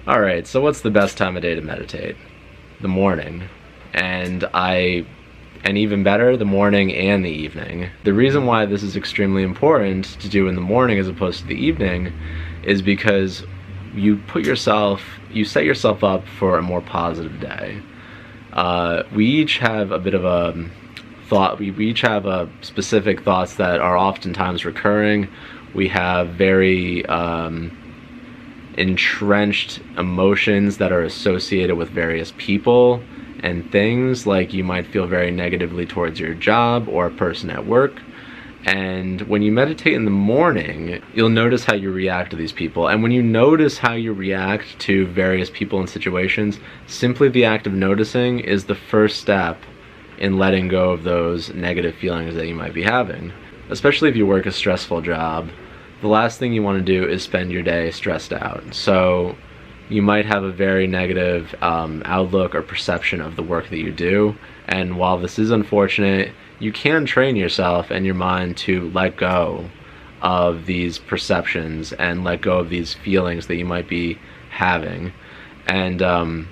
Alright, so what's the best time of day to meditate? The morning. And even better, the morning and the evening. The reason why this is extremely important to do in the morning as opposed to the evening is because you set yourself up for a more positive day. We each have a bit of a thought, we each have specific thoughts that are oftentimes recurring. We have very entrenched emotions that are associated with various people and things, like you might feel very negatively towards your job or a person at work. And when you meditate in the morning, you'll notice how you react to these people. And when you notice how you react to various people and situations, simply the act of noticing is the first step in letting go of those negative feelings that you might be having. Especially if you work a stressful job, the last thing you want to do is spend your day stressed out. So you might have a very negative outlook or perception of the work that you do. And while this is unfortunate, you can train yourself and your mind to let go of these perceptions and let go of these feelings that you might be having. And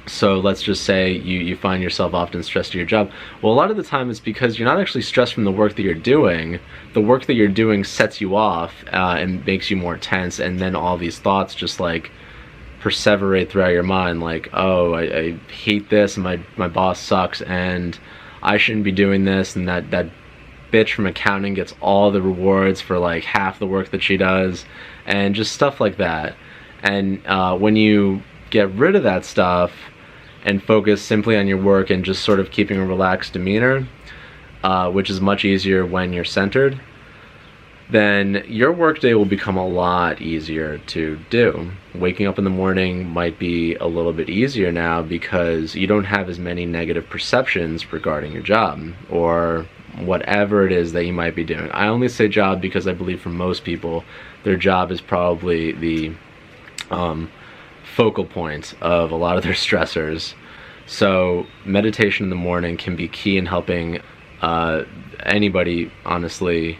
so let's just say you find yourself often stressed at your job. Well, a lot of the time it's because you're not actually stressed from the work that you're doing. The work that you're doing sets you off and makes you more tense, and then all these thoughts just like perseverate throughout your mind, like, oh, I hate this, and my boss sucks, and I shouldn't be doing this, and that bitch from accounting gets all the rewards for like half the work that she does, and just stuff like that. And when you get rid of that stuff and focus simply on your work and just sort of keeping a relaxed demeanor, which is much easier when you're centered, then your workday will become a lot easier to do. Waking up in the morning might be a little bit easier now because you don't have as many negative perceptions regarding your job or whatever it is that you might be doing. I only say job because I believe for most people, their job is probably the focal point of a lot of their stressors. So meditation in the morning can be key in helping anybody, honestly,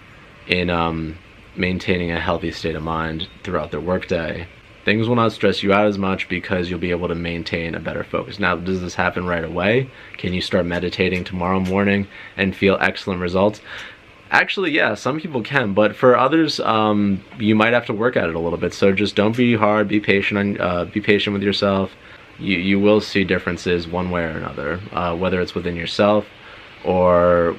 in maintaining a healthy state of mind throughout their workday. Things will not stress you out as much because you'll be able to maintain a better focus. Now, does this happen right away? Can you start meditating tomorrow morning and feel excellent results? Actually, yeah, some people can, but for others, you might have to work at it a little bit. So just don't be hard. Be patient. Be patient with yourself. You will see differences one way or another, whether it's within yourself or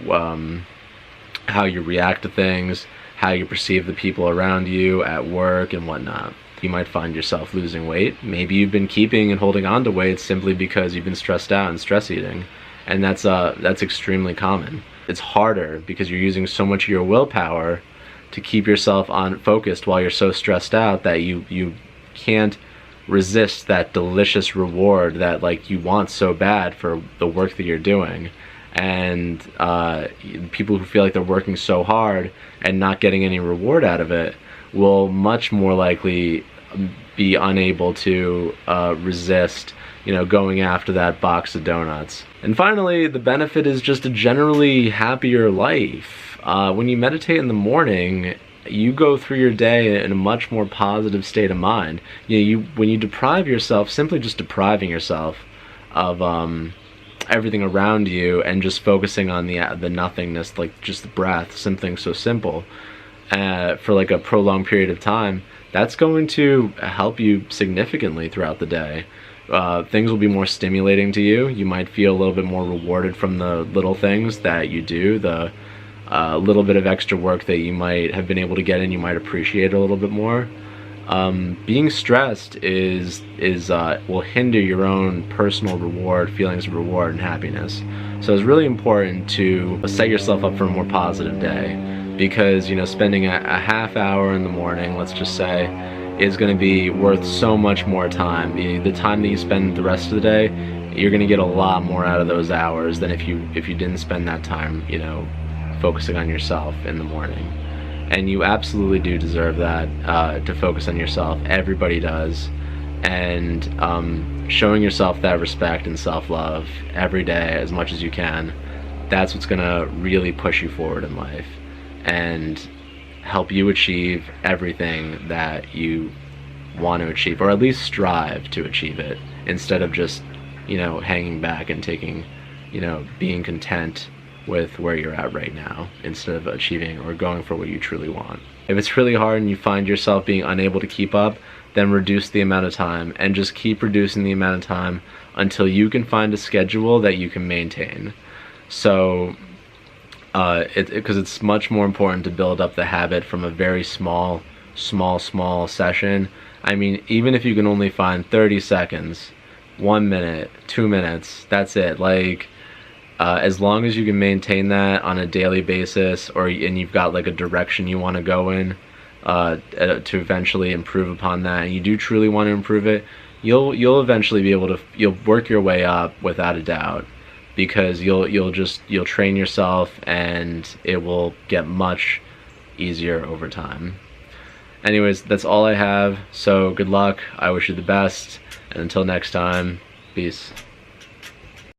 how you react to things, how you perceive the people around you at work and whatnot. You might find yourself losing weight. Maybe you've been keeping and holding on to weight simply because you've been stressed out and stress eating, and that's extremely common. It's harder because you're using so much of your willpower to keep yourself on focused while you're so stressed out that you can't resist that delicious reward that like you want so bad for the work that you're doing. And people who feel like they're working so hard and not getting any reward out of it will much more likely be unable to resist, going after that box of donuts. And finally, the benefit is just a generally happier life. When you meditate in the morning, you go through your day in a much more positive state of mind. When you deprive yourself, simply just depriving yourself of everything around you and just focusing on the nothingness, like just the breath, something so simple, for like a prolonged period of time, that's going to help you significantly throughout the day. Things will be more stimulating to you. You might feel a little bit more rewarded from the little things that you do, the little bit of extra work that you might have been able to get in, you might appreciate a little bit more. Being stressed will hinder your own personal reward, feelings of reward and happiness. So it's really important to set yourself up for a more positive day, because spending a half hour in the morning, let's just say, is going to be worth so much more time. The time that you spend the rest of the day, you're going to get a lot more out of those hours than if you didn't spend that time focusing on yourself in the morning. And you absolutely do deserve that, to focus on yourself. Everybody does. And showing yourself that respect and self-love every day as much as you can, that's what's going to really push you forward in life and help you achieve everything that you want to achieve, or at least strive to achieve it, instead of just, you know, hanging back and taking, you know, being content with where you're at right now, instead of achieving or going for what you truly want. If it's really hard and you find yourself being unable to keep up, then reduce the amount of time, and just keep reducing the amount of time until you can find a schedule that you can maintain. So because it's much more important to build up the habit from a very small session. I mean, even if you can only find 30 seconds, 1 minute, 2 minutes, that's it. Like, as long as you can maintain that on a daily basis, and you've got like a direction you want to go in, to eventually improve upon that, and you do truly want to improve it, you'll eventually be able to, you'll work your way up without a doubt, because you'll train yourself, and it will get much easier over time. Anyways, that's all I have. So good luck. I wish you the best, and until next time, peace.